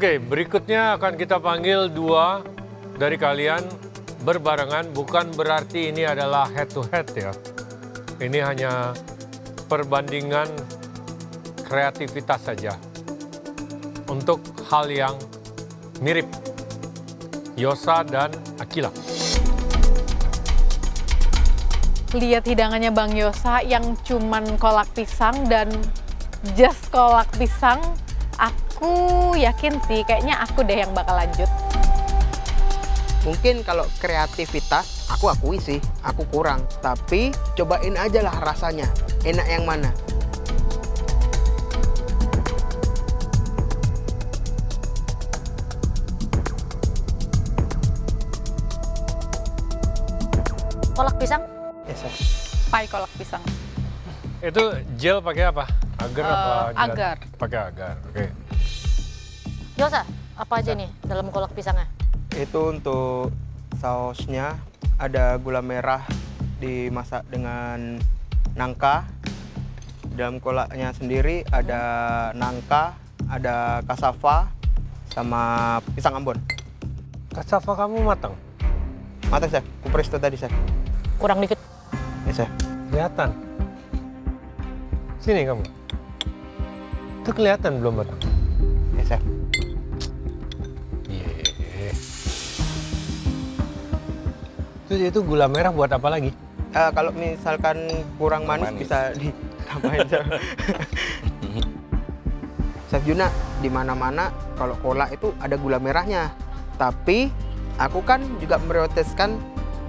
Oke, berikutnya akan kita panggil dua dari kalian berbarengan. Bukan berarti ini adalah head to head ya. Ini hanya perbandingan kreativitas saja. Untuk hal yang mirip. Yosa dan Akila. Lihat hidangannya Bang Yosa yang cuman kolak pisang dan just kolak pisang. Aku yakin sih, kayaknya aku deh yang bakal lanjut. Mungkin kalau kreativitas, aku akui sih, aku kurang. Tapi cobain aja lah rasanya, enak yang mana. Kolak pisang? Yes, sir. Pai kolak pisang. Itu gel pakai apa? Agar apa? Gel? Agar. Pakai agar, oke. Yosa, apa aja nih dalam kolak pisangnya? Itu untuk sausnya, ada gula merah dimasak dengan nangka. Dalam kolaknya sendiri ada nangka, ada kasava, sama pisang Ambon. Kasava kamu matang? Matang, Chef. Kupresto tadi, Chef. Kurang dikit. Yes, Chef. Kelihatan. Sini kamu. Itu kelihatan belum matang? Yes, Chef. Itu gula merah buat apa lagi? Kalau misalkan kurang manis, bisa ditambahin, Chef. Chef Juna, di mana-mana kalau kolak itu ada gula merahnya. Tapi aku kan juga prioritaskan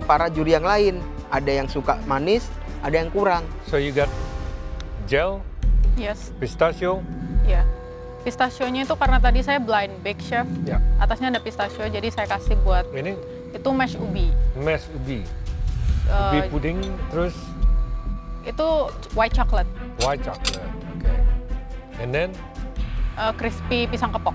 para juri yang lain. Ada yang suka manis, ada yang kurang. So you got gel, Yes, pistachio. ya. Pistachionya itu karena tadi saya blind bake, Chef. Ya. Atasnya ada pistachio, jadi saya kasih buat Ini itu mash ubi. mash ubi. Ubi puding, terus Itu white chocolate, white chocolate. Okay. And then crispy pisang kepok.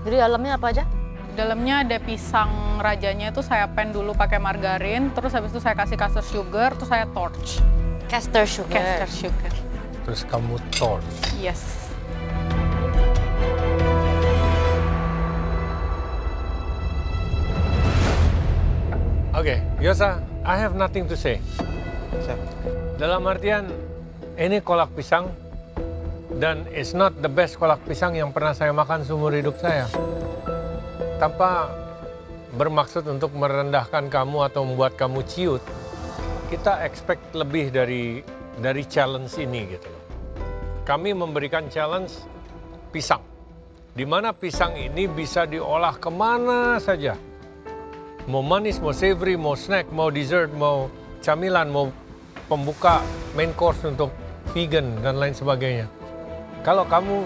Jadi dalamnya apa aja? Dalamnya ada pisang rajanya itu saya pan dulu pakai margarin, terus habis itu saya kasih caster sugar, terus saya torch. Caster sugar. Caster sugar. terus kamu torch. Yes. Oke, Yosa, I have nothing to say. Chef. Dalam artian, ini kolak pisang, dan it's not the best kolak pisang yang pernah saya makan seumur hidup saya. Tanpa bermaksud untuk merendahkan kamu atau membuat kamu ciut, kita expect lebih dari challenge ini gitu loh. Kami memberikan challenge pisang, di mana pisang ini bisa diolah kemana saja. Mau manis, mau savory, mau snack, mau dessert, mau camilan, mau pembuka main course untuk vegan dan lain sebagainya. Kalau kamu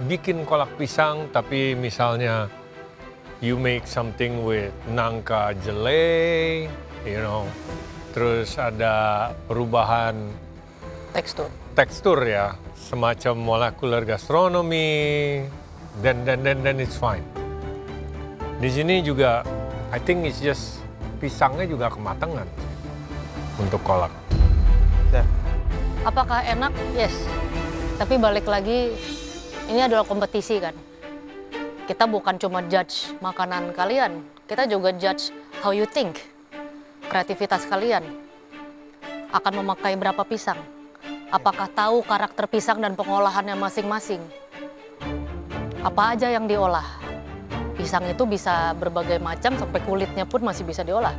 bikin kolak pisang tapi misalnya you make something with nangka jelly, you know, terus ada perubahan tekstur ya, semacam molecular gastronomy, then it's fine. Di sini juga I think it's just pisangnya juga kematangan untuk kolak. Chef. Apakah enak? Yes. Tapi balik lagi, ini adalah kompetisi kan. Kita bukan cuma judge makanan kalian, kita juga judge how you think. Kreativitas kalian akan memakai berapa pisang. Apakah tahu karakter pisang dan pengolahannya masing-masing? Apa aja yang diolah? Pisang itu bisa berbagai macam, sampai kulitnya pun masih bisa diolah.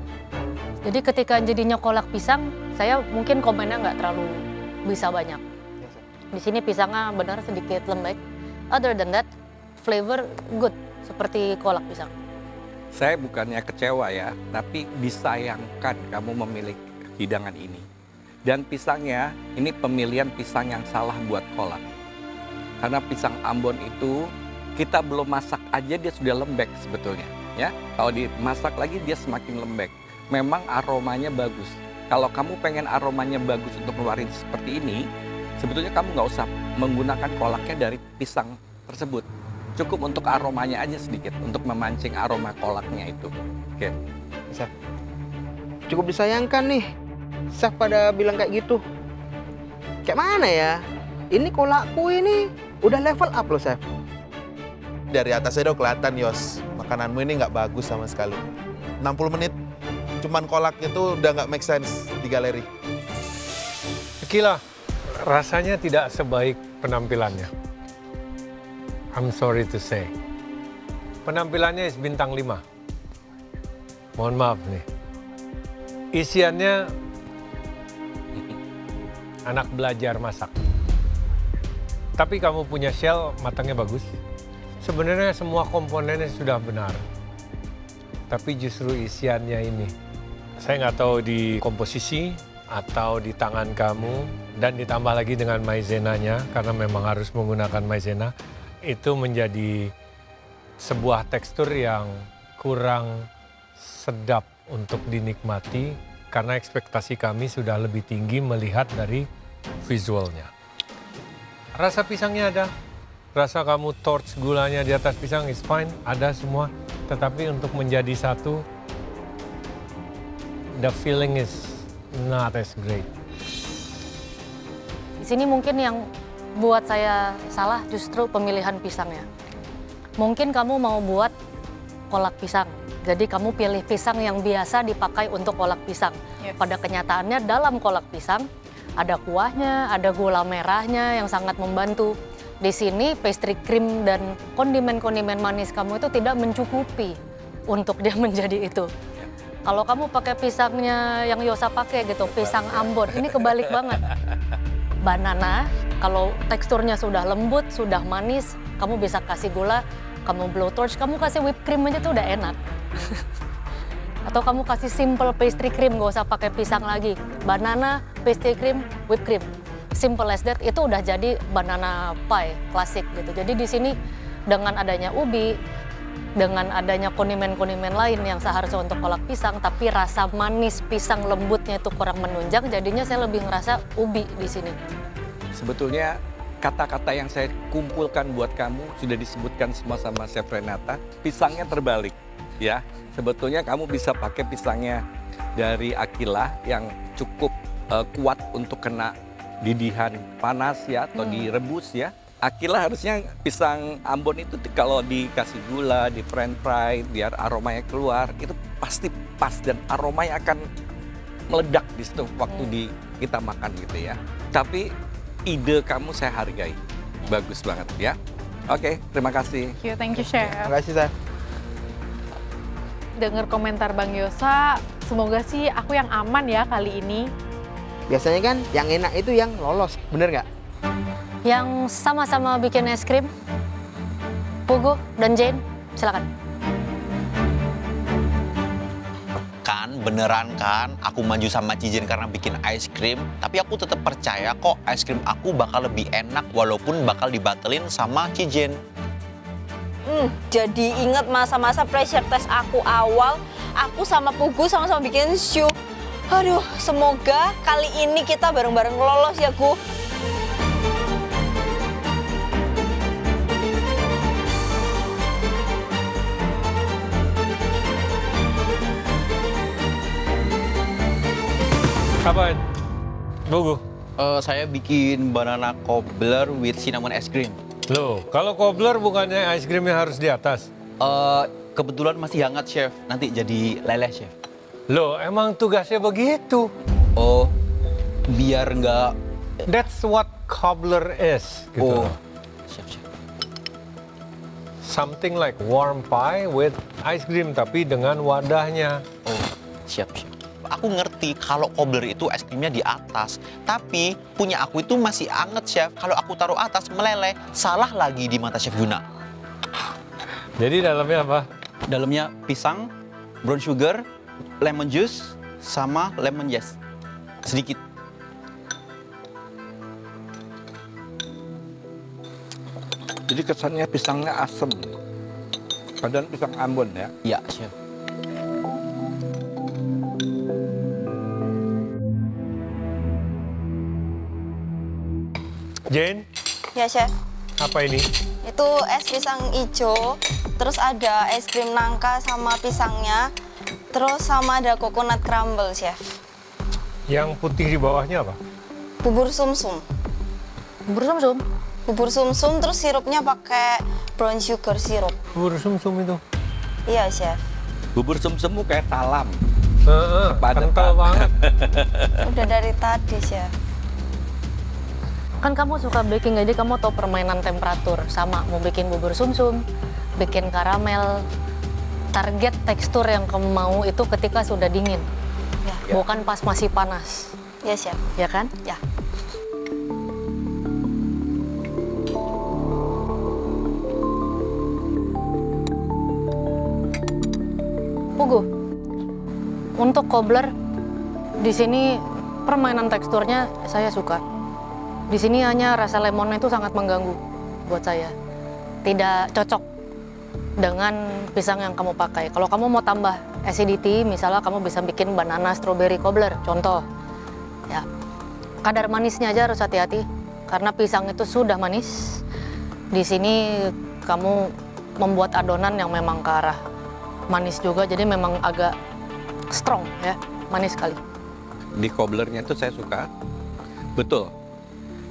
Jadi ketika jadinya kolak pisang, saya mungkin komennya nggak terlalu bisa banyak. Di sini pisangnya benar sedikit lembek. Other than that, flavor good, seperti kolak pisang. Saya bukannya kecewa ya, tapi disayangkan kamu memilih hidangan ini. Dan pisangnya, ini pemilihan pisang yang salah buat kolak. Karena pisang Ambon itu, kita belum masak aja dia sudah lembek sebetulnya. Ya, kalau dimasak lagi dia semakin lembek. Memang aromanya bagus. Kalau kamu pengen aromanya bagus untuk ngeluarin seperti ini, sebetulnya kamu nggak usah menggunakan kolaknya dari pisang tersebut. Cukup untuk aromanya aja sedikit, untuk memancing aroma kolaknya itu. Oke. Chef. Cukup disayangkan nih, Chef pada bilang kayak gitu. Kayak mana ya? Ini kolakku ini udah level up loh, Chef. Dari atasnya udah kelihatan, Yos. Makananmu ini nggak bagus sama sekali. 60 menit, cuman kolaknya tuh udah nggak make sense di galeri. Akila, rasanya tidak sebaik penampilannya. I'm sorry to say. Penampilannya is bintang 5. Mohon maaf nih. Isiannya anak belajar masak. Tapi kamu punya shell, matangnya bagus. Sebenarnya semua komponennya sudah benar. Tapi justru isiannya ini. Saya nggak tahu di komposisi atau di tangan kamu. Dan ditambah lagi dengan maizenanya, karena memang harus menggunakan maizena. Itu menjadi sebuah tekstur yang kurang sedap untuk dinikmati. Karena ekspektasi kami sudah lebih tinggi melihat dari visualnya. Rasa pisangnya ada. Rasa kamu torch gulanya di atas pisang is fine, ada semua. Tetapi untuk menjadi satu, the feeling is not as great. Di sini mungkin yang buat saya salah justru pemilihan pisangnya. Mungkin kamu mau buat kolak pisang, jadi kamu pilih pisang yang biasa dipakai untuk kolak pisang. Yes. Pada kenyataannya dalam kolak pisang ada kuahnya, ada gula merahnya yang sangat membantu. Di sini pastry cream dan kondimen-kondimen manis kamu itu tidak mencukupi untuk dia menjadi itu. Kalau kamu pakai pisangnya yang Yosa pakai gitu, pisang Ambon, ini kebalik banget. Banana, kalau teksturnya sudah lembut, sudah manis, kamu bisa kasih gula, kamu blowtorch, kamu kasih whipped cream aja tuh udah enak. Atau kamu kasih simple pastry cream, gak usah pakai pisang lagi. Banana, pastry cream, whipped cream. Simple as that, itu udah jadi banana pie klasik gitu. Jadi di sini dengan adanya ubi, dengan adanya kondimen-kondimen lain yang seharusnya untuk kolak pisang, tapi rasa manis pisang lembutnya itu kurang menunjang, jadinya saya lebih ngerasa ubi di sini. Sebetulnya kata-kata yang saya kumpulkan buat kamu sudah disebutkan semua sama Chef Renata. Pisangnya terbalik, ya. Sebetulnya kamu bisa pakai pisangnya dari Akila yang cukup kuat untuk kena didihan panas ya atau direbus ya. Akila harusnya pisang Ambon itu kalau dikasih gula, di french fry, biar aromanya keluar, itu pasti pas dan aromanya akan meledak di situ waktu kita makan gitu ya. Tapi ide kamu saya hargai, bagus banget ya. Oke, terima kasih. Thank you, Chef. Terima kasih, Chef. Dengar komentar Bang Yosa, semoga sih aku yang aman ya kali ini. Biasanya kan yang enak itu yang lolos, bener nggak? Yang sama-sama bikin es krim, Pugu dan Jane, silakan. Kan, beneran kan, aku maju sama Cijen karena bikin es krim, tapi aku tetap percaya kok es krim aku bakal lebih enak walaupun bakal dibatelin sama Cijen. Jadi inget masa-masa pressure test aku awal, aku sama Pugu sama-sama bikin shoe. Aduh, semoga kali ini kita bareng-bareng lolos ya, Gu. Apaan? Bugu. Saya bikin banana cobbler with cinnamon ice cream. Loh, kalau cobbler bukannya ice creamnya harus di atas? Kebetulan masih hangat, Chef. Nanti jadi leleh, Chef. Loh, emang tugasnya begitu? Oh, biar nggak... That's what cobbler is. Gitu Oh, loh. Chef. Something like warm pie with ice cream, tapi dengan wadahnya. Oh, siap. Aku ngerti kalau cobbler itu es krimnya di atas. Tapi punya aku itu masih anget, Chef. Kalau aku taruh atas, meleleh. Salah lagi di mata Chef Yuna. Jadi dalamnya apa? Dalamnya pisang, brown sugar, lemon juice, sama lemon zest. Sedikit. Jadi kesannya pisangnya asem. Padahal pisang Ambon ya. Iya, Chef. Jane, Ya, Chef. apa ini? Itu es pisang hijau, terus ada es krim nangka sama pisangnya, terus sama ada coconut crumble, Chef. Yang putih di bawahnya apa? Bubur sumsum. Bubur sumsum. Bubur sumsum terus sirupnya pakai brown sugar sirup. Bubur sumsum itu. Iya, Chef. Bubur sumsummu kayak talam. Kental banget. Udah dari tadi, Chef. Kan kamu suka baking, jadi kamu tahu permainan temperatur. Sama, mau bikin bubur sumsum, bikin karamel. Target tekstur yang kamu mau itu ketika sudah dingin. Ya. Bukan pas masih panas. Ya, Chef. Ya kan? Ya. Pugu, untuk cobbler di sini permainan teksturnya saya suka. Di sini hanya rasa lemonnya itu sangat mengganggu buat saya. Tidak cocok dengan pisang yang kamu pakai. Kalau kamu mau tambah acidity, misalnya kamu bisa bikin banana strawberry cobbler, contoh. Ya, kadar manisnya aja harus hati-hati karena pisang itu sudah manis. Di sini kamu membuat adonan yang memang ke arah manis juga, jadi memang agak strong ya, manis sekali. Di cobblernya itu saya suka, betul.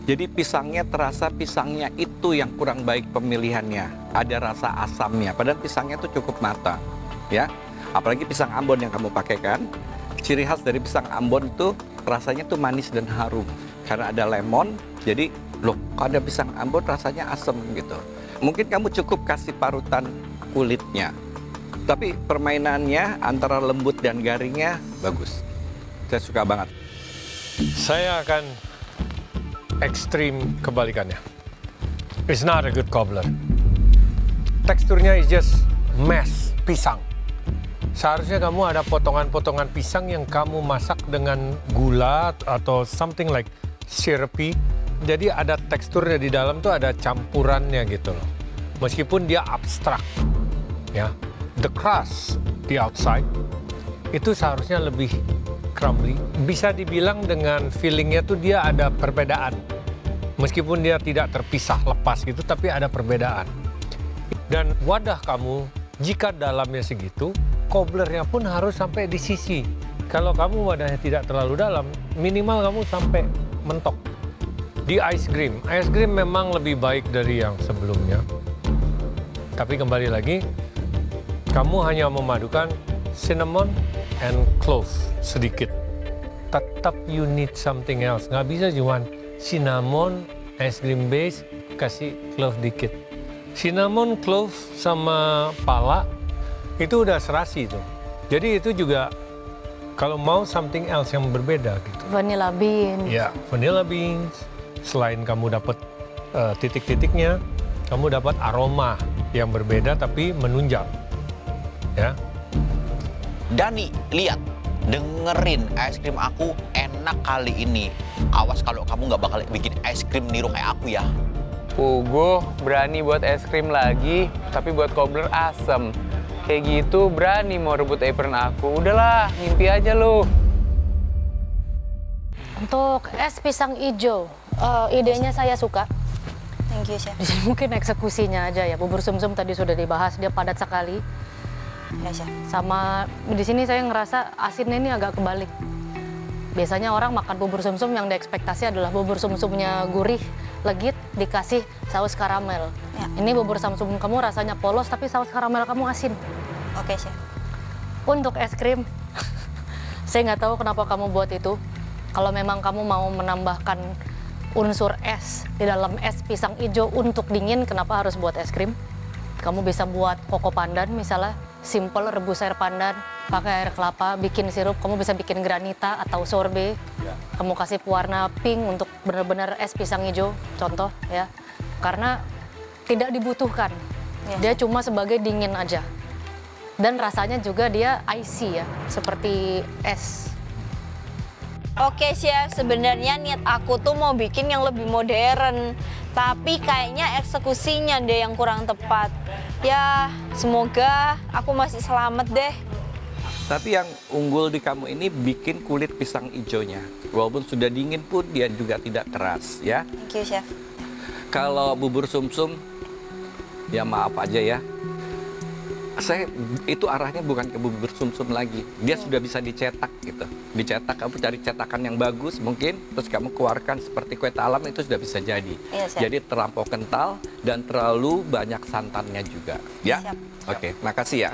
Jadi pisangnya terasa pisangnya itu yang kurang baik pemilihannya. Ada rasa asamnya, padahal pisangnya itu cukup matang, ya. Apalagi pisang Ambon yang kamu pakai kan. Ciri khas dari pisang Ambon itu rasanya tuh manis dan harum. Karena ada lemon, jadi loh, kalau ada pisang Ambon rasanya asam gitu. Mungkin kamu cukup kasih parutan kulitnya. Tapi permainannya antara lembut dan garingnya bagus. Saya suka banget. Saya akan ekstrim kebalikannya. It's not a good cobbler. Teksturnya is just mash pisang. Seharusnya kamu ada potongan-potongan pisang yang kamu masak dengan gula atau something like syrupy. Jadi ada teksturnya di dalam tuh, ada campurannya gitu loh. Meskipun dia abstrak, ya. The crust di outside itu seharusnya lebih crumbly. Bisa dibilang dengan feelingnya tuh dia ada perbedaan. Meskipun dia tidak terpisah lepas gitu, tapi ada perbedaan. Dan wadah kamu, jika dalamnya segitu, cobblernya pun harus sampai di sisi. Kalau kamu wadahnya tidak terlalu dalam, minimal kamu sampai mentok. Di ice cream memang lebih baik dari yang sebelumnya. Tapi kembali lagi, kamu hanya memadukan cinnamon and clove sedikit. Tetap you need something else. Nggak bisa cuma cinnamon, ice cream base, kasih clove dikit. Cinnamon, clove, sama pala, itu udah serasi tuh. Jadi itu juga kalau mau something else yang berbeda gitu. Vanilla bean. Ya, vanilla beans. Selain kamu dapat titik-titiknya, kamu dapat aroma yang berbeda tapi menunjang. Ya. Dani, lihat, dengerin es krim aku enak kali ini. Awas kalau kamu nggak bakal bikin es krim niru kayak aku ya. Pugu berani buat es krim lagi, tapi buat cobbler asem. Kayak gitu berani mau rebut apron aku. Udahlah, mimpi aja lu. Untuk es pisang hijau, idenya saya suka. Thank you, Chef. Mungkin eksekusinya aja ya. Bubur sumsum tadi sudah dibahas, dia padat sekali. Ya, Chef. Sama di sini saya ngerasa asinnya ini agak kebalik. Biasanya orang makan bubur sumsum yang diekspektasi adalah bubur sumsumnya gurih, legit, dikasih saus karamel. Ya. Ini bubur sumsum kamu rasanya polos, tapi saus karamel kamu asin. Oke, Chef. Untuk es krim, saya nggak tahu kenapa kamu buat itu. Kalau memang kamu mau menambahkan unsur es di dalam es pisang hijau untuk dingin, kenapa harus buat es krim? Kamu bisa buat koko pandan misalnya, simple rebus air pandan, pakai air kelapa, bikin sirup, kamu bisa bikin granita atau sorbet. Kamu kasih pewarna pink untuk benar-benar es pisang hijau, contoh ya. Karena tidak dibutuhkan, dia cuma sebagai dingin aja. Dan rasanya juga dia icy ya, seperti es. Oke, Chef, sebenarnya niat aku tuh mau bikin yang lebih modern, tapi kayaknya eksekusinya deh yang kurang tepat. Ya, semoga aku masih selamat deh. Tapi yang unggul di kamu ini bikin kulit pisang hijaunya. Walaupun sudah dingin pun dia juga tidak keras ya. Thank you, Chef. Kalau bubur sumsum, ya maaf aja ya. Itu arahnya bukan ke bubur sumsum lagi. Dia sudah bisa dicetak gitu. Dicetak, kamu cari cetakan yang bagus mungkin, terus kamu keluarkan seperti kue talam, itu sudah bisa jadi. Iya, Chef. Jadi terlampau kental dan terlalu banyak santannya juga. Ya? Siap. Oke, makasih ya.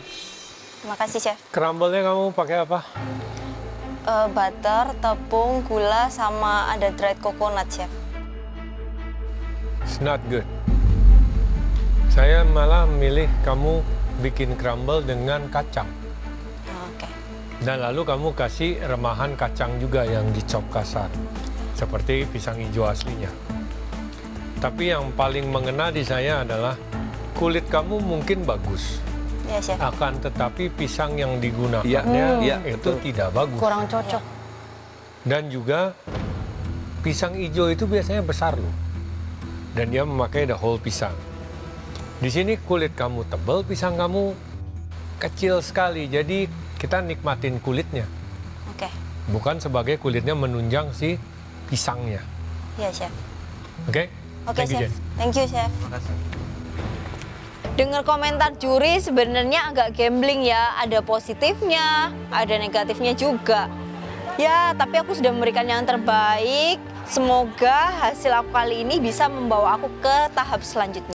Terima kasih, Chef. Crumble-nya kamu pakai apa? Butter, tepung, gula, sama ada dried coconut, Chef. It's not good. Saya malah milih kamu bikin crumble dengan kacang. Oke. Dan lalu kamu kasih remahan kacang juga yang dicop kasar. Seperti pisang hijau aslinya. Tapi yang paling mengena di saya adalah kulit kamu mungkin bagus. Iya, Chef. Akan tetapi pisang yang digunakannya itu tidak bagus. Kurang cocok. Dan juga pisang hijau itu biasanya besar loh. Dan dia memakai the whole pisang. Di sini kulit kamu tebal, pisang kamu kecil sekali. Jadi kita nikmatin kulitnya. Oke. Bukan sebagai kulitnya menunjang si pisangnya. Iya, Chef. Oke? Oke, Thank you, Chef. Jen. Thank you, Chef. Makasih. Dengar komentar juri sebenarnya agak gambling ya. Ada positifnya, ada negatifnya juga. Ya, tapi aku sudah memberikan yang terbaik. Semoga hasil aku kali ini bisa membawa aku ke tahap selanjutnya.